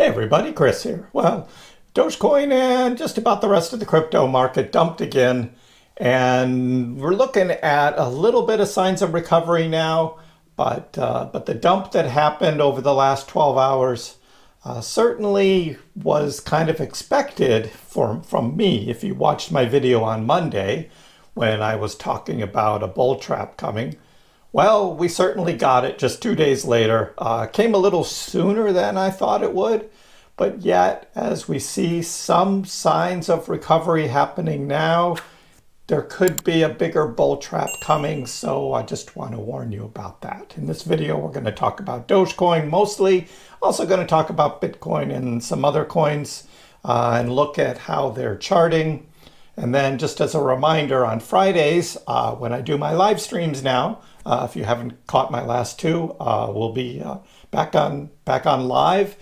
everybody, Chris here. Well, Dogecoin and just about the rest of the crypto market dumped again, and we're looking at a little bit of signs of recovery now, but the dump that happened over the last 12 hours certainly was kind of expected from me. If you watched my video on Monday when I was talking about a bull trap coming, well, we certainly got it just 2 days later. Came a little sooner than I thought it would, but yet as we see some signs of recovery happening now, there could be a bigger bull trap coming, so I just want to warn you about that. In this video, we're going to talk about Dogecoin mostly, also going to talk about Bitcoin and some other coins, and look at how they're charting. And then just as a reminder, on Fridays, when I do my live streams now, if you haven't caught my last two, we'll be back on live.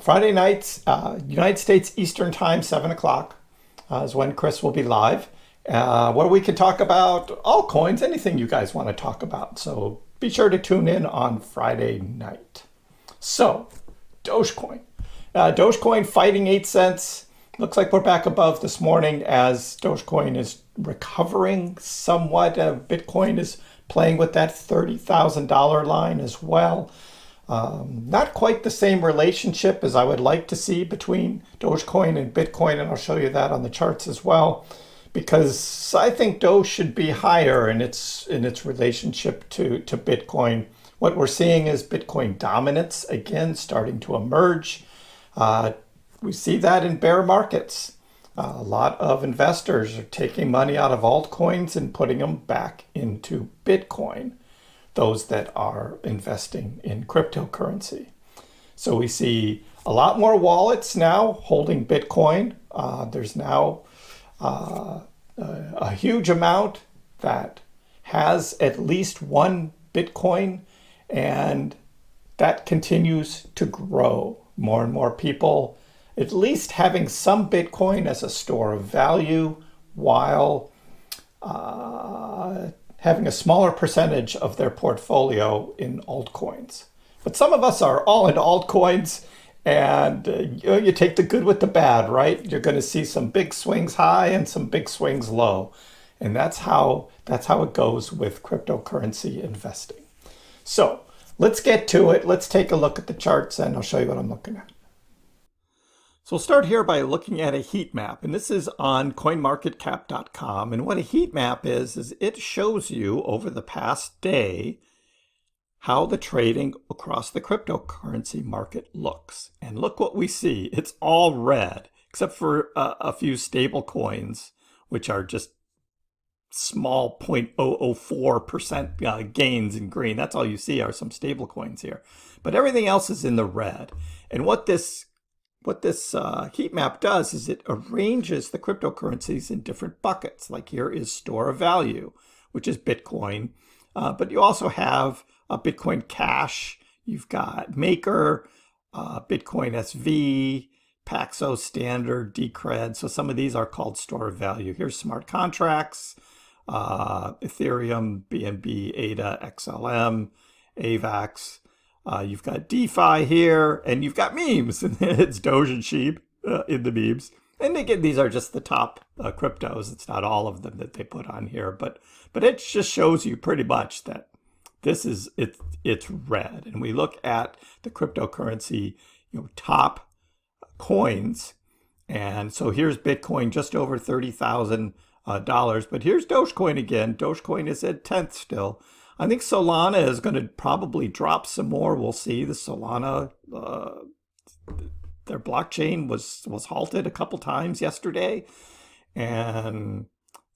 Friday nights, United States Eastern Time, 7 o'clock is when Chris will be live, where we can talk about all coins, anything you guys want to talk about. So be sure to tune in on Friday night. So, Dogecoin. Dogecoin fighting 8 cents. Looks like we're back above this morning as Dogecoin is recovering somewhat. Bitcoin is playing with that $30,000 line as well. Not quite the same relationship as I would like to see between Dogecoin and Bitcoin, and I'll show you that on the charts as well, because I think Doge should be higher in its relationship to Bitcoin. What we're seeing is Bitcoin dominance again starting to emerge. We see that in bear markets. A lot of investors are taking money out of altcoins and putting them back into Bitcoin, those that are investing in cryptocurrency. So we see a lot more wallets now holding Bitcoin. There's now a huge amount that has at least one Bitcoin, and that continues to grow. More and more people at least having some Bitcoin as a store of value, while having a smaller percentage of their portfolio in altcoins. But some of us are all in altcoins, and you take the good with the bad, right? You're going to see some big swings high and some big swings low. And that's how it goes with cryptocurrency investing. So let's get to it. Let's take a look at the charts and I'll show you what I'm looking at. So we'll start here by looking at a heat map, and this is on coinmarketcap.com. And what a heat map is it shows you over the past day how the trading across the cryptocurrency market looks. And look what we see. It's all red, except for a few stable coins, which are just small 0.004% gains in green. That's all you see are some stable coins here. But everything else is in the red. And what this heat map does is it arranges the cryptocurrencies in different buckets. Like here is store of value, which is Bitcoin. But you also have Bitcoin Cash. You've got Maker, Bitcoin SV, Paxos Standard, Decred. So some of these are called store of value. Here's smart contracts, Ethereum, BNB, ADA, XLM, AVAX. You've got DeFi here, and you've got memes. It's Doge and Sheep in the memes. And again, these are just the top cryptos. It's not all of them that they put on here, but it just shows you pretty much that this is it's red. And we look at the cryptocurrency, top coins, and so here's Bitcoin just over $30,000. But here's Dogecoin again. Dogecoin is at 10th still. I think Solana is going to probably drop some more. We'll see. The Solana, their blockchain was halted a couple times yesterday. And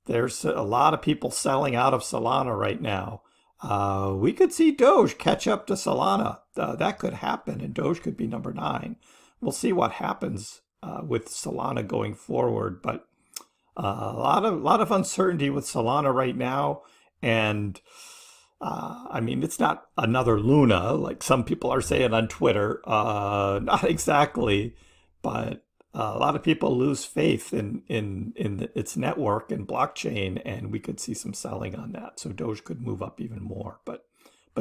there's a lot of people selling out of Solana right now. We could see Doge catch up to Solana. That could happen, and Doge could be number 9. We'll see what happens with Solana going forward. But a lot of uncertainty with Solana right now. And I mean, it's not another Luna like some people are saying on Twitter. Not exactly, but a lot of people lose faith in its network and blockchain, and we could see some selling on that. So Doge could move up even more. But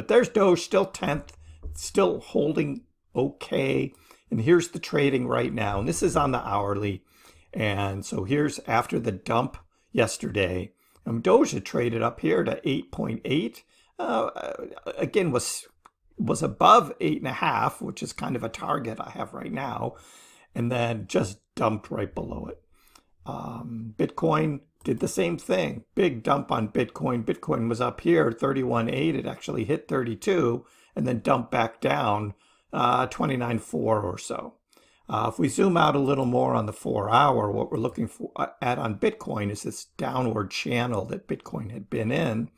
there's Doge still 10th, still holding okay. And here's the trading right now. And this is on the hourly. And so here's after the dump yesterday. Doge had traded up here to 8.8. Again, was above 8.5, which is kind of a target I have right now, and then just dumped right below it. Bitcoin did the same thing. Big dump on Bitcoin. Bitcoin was up here, 31.8. It actually hit 32 and then dumped back down 29.4 or so. If we zoom out a little more on the 4-hour, what we're looking for at on Bitcoin is this downward channel that Bitcoin had been in.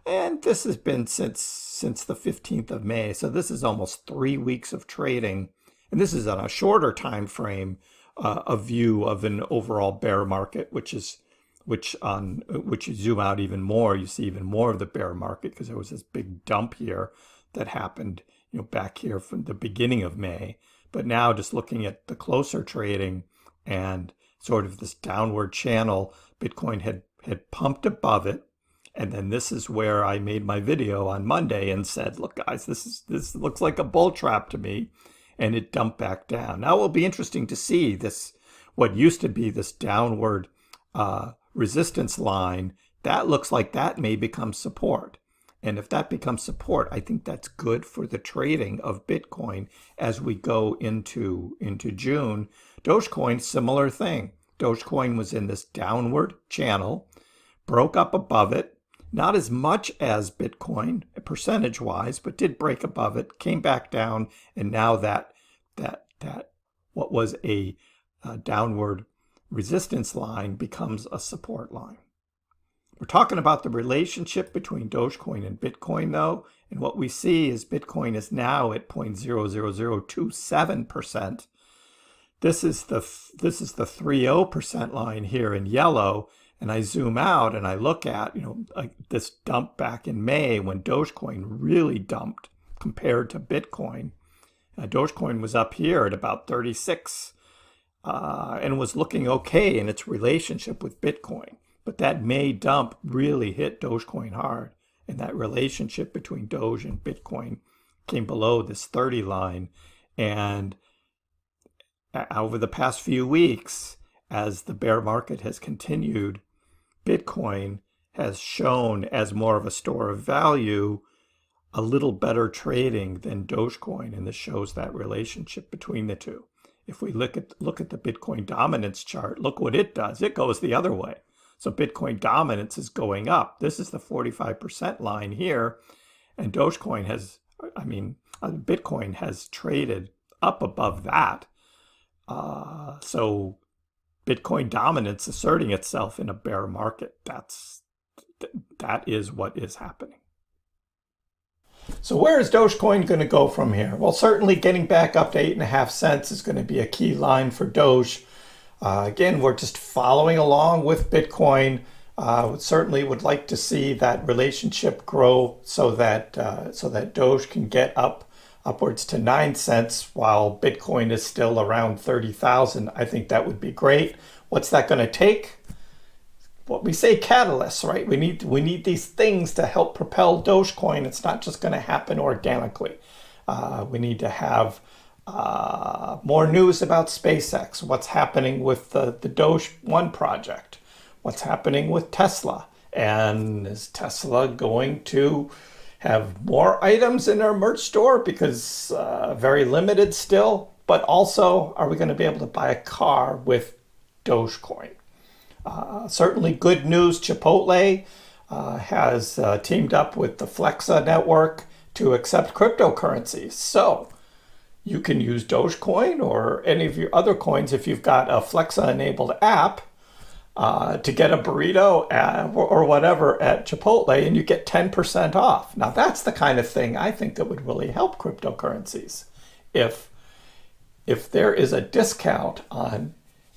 And this has been since the 15th of May. So this is almost 3 weeks of trading. And this is on a shorter time frame, a view of an overall bear market, which you zoom out even more, you see even more of the bear market, because there was this big dump here that happened, back here from the beginning of May. But now just looking at the closer trading and sort of this downward channel, Bitcoin had pumped above it. And then this is where I made my video on Monday and said, look, guys, this looks like a bull trap to me. And it dumped back down. Now it will be interesting to see this, what used to be this downward resistance line. That looks like that may become support. And if that becomes support, I think that's good for the trading of Bitcoin as we go into June. Dogecoin, similar thing. Dogecoin was in this downward channel, broke up above it, not as much as Bitcoin percentage-wise, but did break above it, came back down, and now that what was a downward resistance line becomes a support line. We're talking about the relationship between Dogecoin and Bitcoin, though, and what we see is Bitcoin is now at 0.00027%. This is the 30% line here in yellow, and I zoom out and I look at this dump back in May when Dogecoin really dumped compared to Bitcoin. Dogecoin was up here at about 36 and was looking okay in its relationship with Bitcoin. But that May dump really hit Dogecoin hard, and that relationship between Doge and Bitcoin came below this 30 line. And over the past few weeks, as the bear market has continued, Bitcoin has shown as more of a store of value, a little better trading than Dogecoin, and this shows that relationship between the two. If we look at the Bitcoin dominance chart, look what it does. It goes the other way. So Bitcoin dominance is going up. This is the 45% line here, and Bitcoin has traded up above that. So Bitcoin dominance asserting itself in a bear market. That is what is happening. So where is Dogecoin going to go from here? Well, certainly getting back up to 8.5 cents is going to be a key line for Doge. Again, we're just following along with Bitcoin. Certainly would like to see that relationship grow so that Doge can get upwards to 9 cents while Bitcoin is still around 30,000. I think that would be great. What's that going to take? What we say, catalysts, right? We need these things to help propel Dogecoin. It's not just going to happen organically. We need to have more news about SpaceX, what's happening with the Doge 1 project, what's happening with Tesla, and is Tesla going to have more items in our merch store because very limited still, but also are we going to be able to buy a car with Dogecoin? Certainly good news, Chipotle has teamed up with the Flexa network to accept cryptocurrencies. So you can use Dogecoin or any of your other coins if you've got a Flexa-enabled app to get a burrito or whatever at Chipotle, and you get 10% off. Now, that's the kind of thing I think that would really help cryptocurrencies. If there is a discount on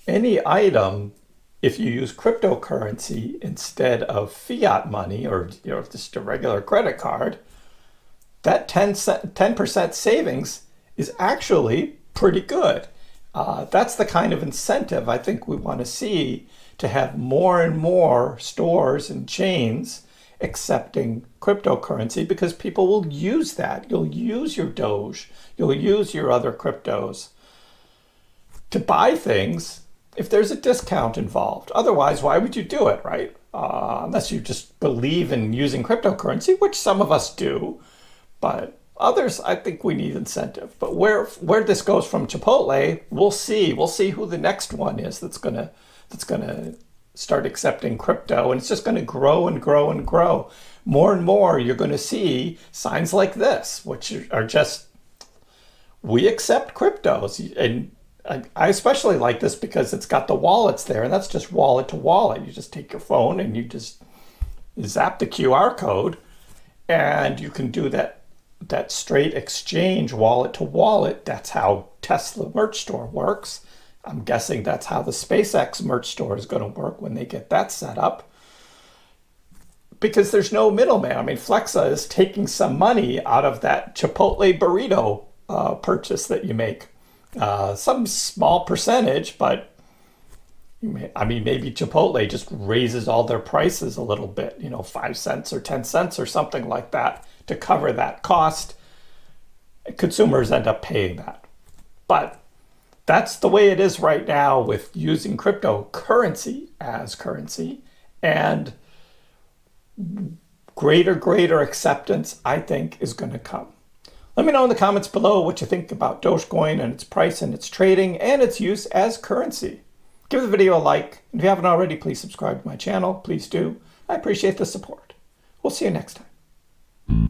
any item, if you use cryptocurrency instead of fiat money or just a regular credit card, that 10% savings is actually pretty good. That's the kind of incentive I think we want to see, to have more and more stores and chains accepting cryptocurrency, because people will use that. You'll use your Doge, you'll use your other cryptos to buy things if there's a discount involved. Otherwise, why would you do it, right? Unless you just believe in using cryptocurrency, which some of us do, but others, I think we need incentive. But where this goes from Chipotle, we'll see. We'll see who the next one is that's gonna start accepting crypto, and it's just gonna grow and grow and grow. More and more, you're gonna see signs like this, which are just, we accept cryptos. And I especially like this because it's got the wallets there, and that's just wallet to wallet. You just take your phone and you just zap the QR code, and you can do that straight exchange wallet to wallet. That's how Tesla merch store works. I'm guessing that's how the SpaceX merch store is going to work when they get that set up, because there's no middleman. I mean, Flexa is taking some money out of that Chipotle burrito purchase that you make. Some small percentage, but I mean, maybe Chipotle just raises all their prices a little bit, 5 cents or 10 cents or something like that to cover that cost. Consumers end up paying that. But that's the way it is right now with using cryptocurrency as currency, and greater acceptance, I think, is going to come. Let me know in the comments below what you think about Dogecoin and its price and its trading and its use as currency. Give the video a like, and if you haven't already, please subscribe to my channel. Please do. I appreciate the support. We'll see you next time.